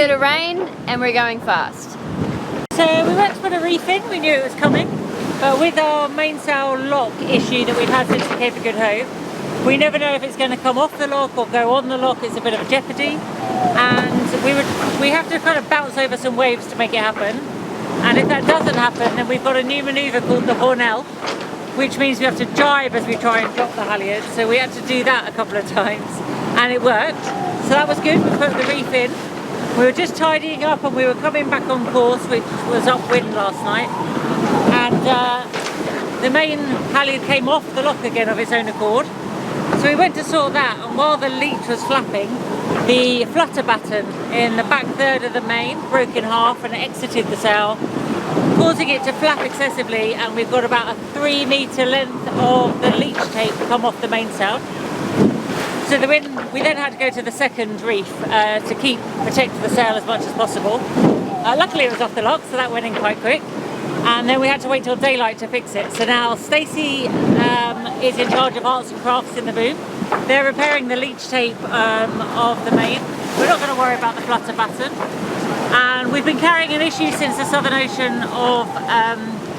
bit of rain and we're going fast. So we went to put a reef in, we knew it was coming, but with our mainsail lock issue that we've had since the Cape of Good Hope, we never know if it's going to come off the lock or go on the lock. It's a bit of a jeopardy, and we have to kind of bounce over some waves to make it happen. And if that doesn't happen, then we've got a new manoeuvre called the Hornell, which means we have to jibe as we try and drop the halyards. So we had to do that a couple of times, and it worked. So that was good. We put the reef in. We were just tidying up, and we were coming back on course, which was upwind last night. And the main halyard came off the lock again of its own accord. So we went to sort that, and while the leech was flapping, the flutter batten in the back third of the main broke in half and exited the sail, causing it to flap excessively, and we've got about a 3 metre length of the leech tape come off the mainsail. So we then had to go to the second reef to protect the sail as much as possible. Luckily it was off the lock, so that went in quite quick. And then we had to wait till daylight to fix it. So now Stacey is in charge of arts and crafts in the boom. They're repairing the leech tape of the main. We're not going to worry about the flutter batten. And we've been carrying an issue since the Southern Ocean of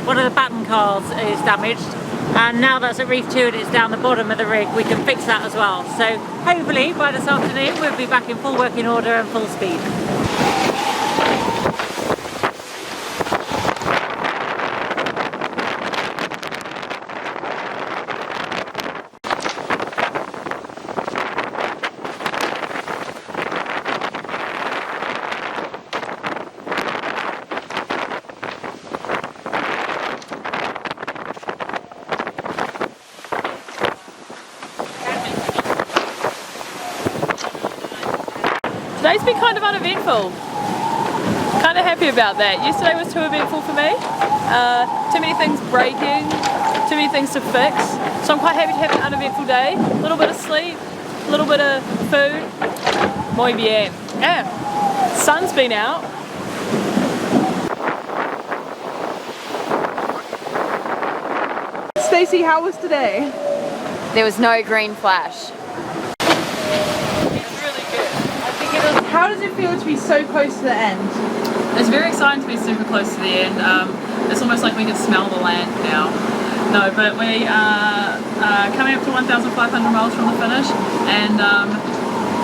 one of the batten cars is damaged. And now that's at Reef 2 and it's down the bottom of the rig, we can fix that as well. So hopefully by this afternoon we'll be back in full working order and full speed. Today's been kind of uneventful. Kind of happy about that. Yesterday was too eventful for me. Too many things breaking, too many things to fix. So I'm quite happy to have an uneventful day. A little bit of sleep, a little bit of food. Muy bien. Yeah. Sun's been out. Stacey, how was today? There was no green flash. How does it feel to be so close to the end? It's very exciting to be super close to the end. It's almost like we can smell the land now. No, but we are coming up to 1,500 miles from the finish, and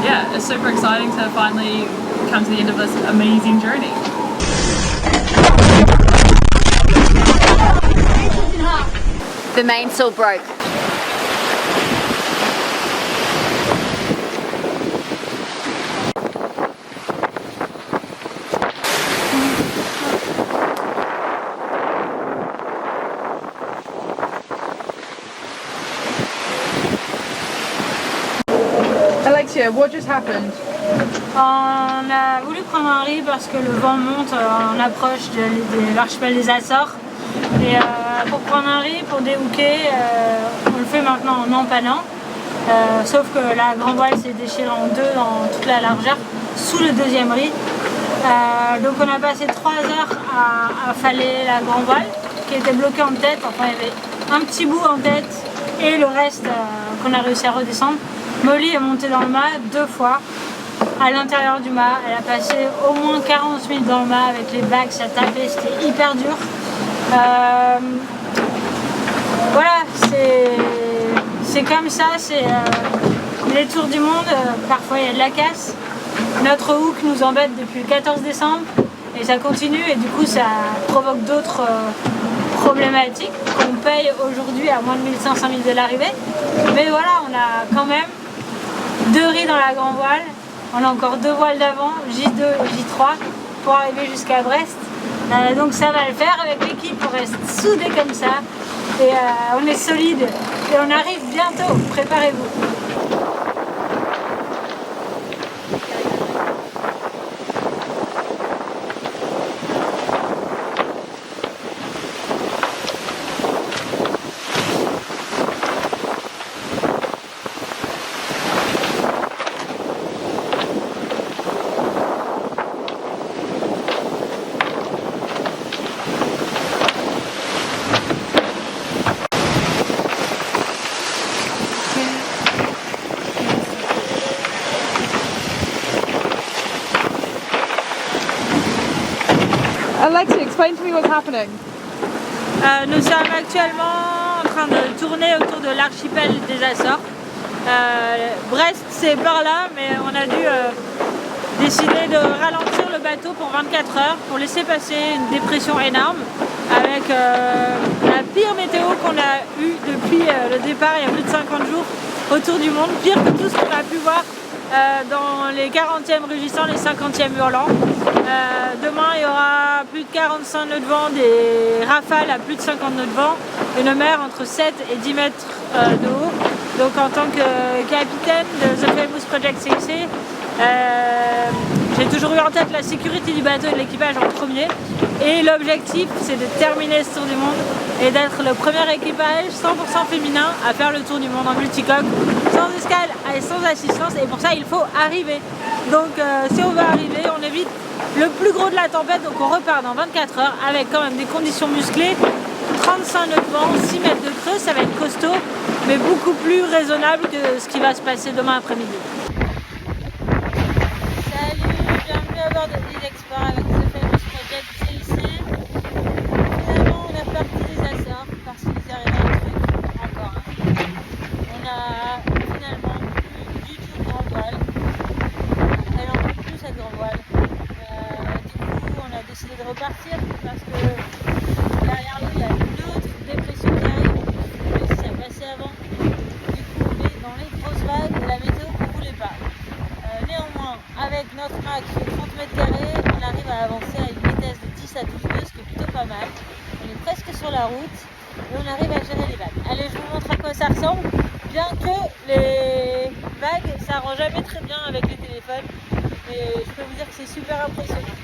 yeah, it's super exciting to finally come to the end of this amazing journey. The mainsail broke. Alexia, what just happened? On a voulu prendre un riz parce que le vent monte en approche de l'archipel des Açores. Et pour prendre un riz, pour déhooker, on le fait maintenant en empannant. Sauf que la grand voile s'est déchirée en deux dans toute la largeur, sous le deuxième riz. Donc on a passé 3 heures à faller la grand voile, qui était bloquée en tête. Enfin, il y avait un petit bout en tête et le reste qu'on a réussi à redescendre. Molly est montée dans le mât 2 fois. À l'intérieur du mât, elle a passé au moins 40 minutes dans le mât avec les bagues, ça tapait, c'était hyper dur. Voilà, c'est comme ça, c'est les tours du monde, parfois il y a de la casse. Notre hook nous embête depuis le 14 décembre et ça continue et du coup ça provoque d'autres problématiques qu'on paye aujourd'hui à moins de 1500 000 de l'arrivée. Mais voilà, on a quand même 2 riz dans la grand voile, on a encore 2 voiles d'avant, J2 et J3 pour arriver jusqu'à Brest. Donc ça va le faire avec l'équipe, on reste soudés comme ça et on est solide et on arrive bientôt, préparez-vous. Explain to me what's happening. Nous sommes actuellement en train de tourner autour de l'archipel des Açores. Brest c'est par là, mais on a dû décider de ralentir le bateau pour 24 heures pour laisser passer une dépression énorme avec la pire météo qu'on a eue depuis le départ il y a plus de 50 jours autour du monde, pire que tout ce qu'on a pu voir dans les 40e rugissants, les 50e hurlants. Demain il y aura plus de 45 nœuds de vent, des rafales à plus de 50 nœuds de vent, une mer entre 7 et 10 mètres de haut. Donc en tant que capitaine de The Famous Project 6C, j'ai toujours eu en tête la sécurité du bateau et de l'équipage en premier. Et l'objectif c'est de terminer ce tour du monde et d'être le premier équipage 100% féminin à faire le tour du monde en multicoque, sans escale et sans assistance, et pour ça il faut arriver. Donc si on veut arriver, on évite le plus gros de la tempête, donc on repart dans 24 heures avec quand même des conditions musclées, 35 nœuds de vent, 6 mètres de creux, ça va être costaud, mais beaucoup plus raisonnable que ce qui va se passer demain après-midi. Salut, bienvenue à bord de l'île Export avec The Famous Project CIC. Finalement on est parti des Açores parce qu'il arrive un truc encore. On a finalement plus du tout de grand voile. Elle en peut plus cette grand voile. Du coup on a décidé de repartir parce que derrière nous il y a une autre dépression qui arrive. Ça s'est passé avant. Du coup on est dans les grosses vagues et la météo qu'on ne voulait pas. Néanmoins, avec notre mât qui fait 30 mètres carrés, on arrive à avancer à une vitesse de 10 à 12 nœuds, ce qui est plutôt pas mal. On est presque sur la route et on arrive à gérer les vagues. Allez, je vous montre à quoi ça ressemble, bien que les vagues, ça rend jamais très bien avec les téléphones, mais je peux vous dire que c'est super impressionnant.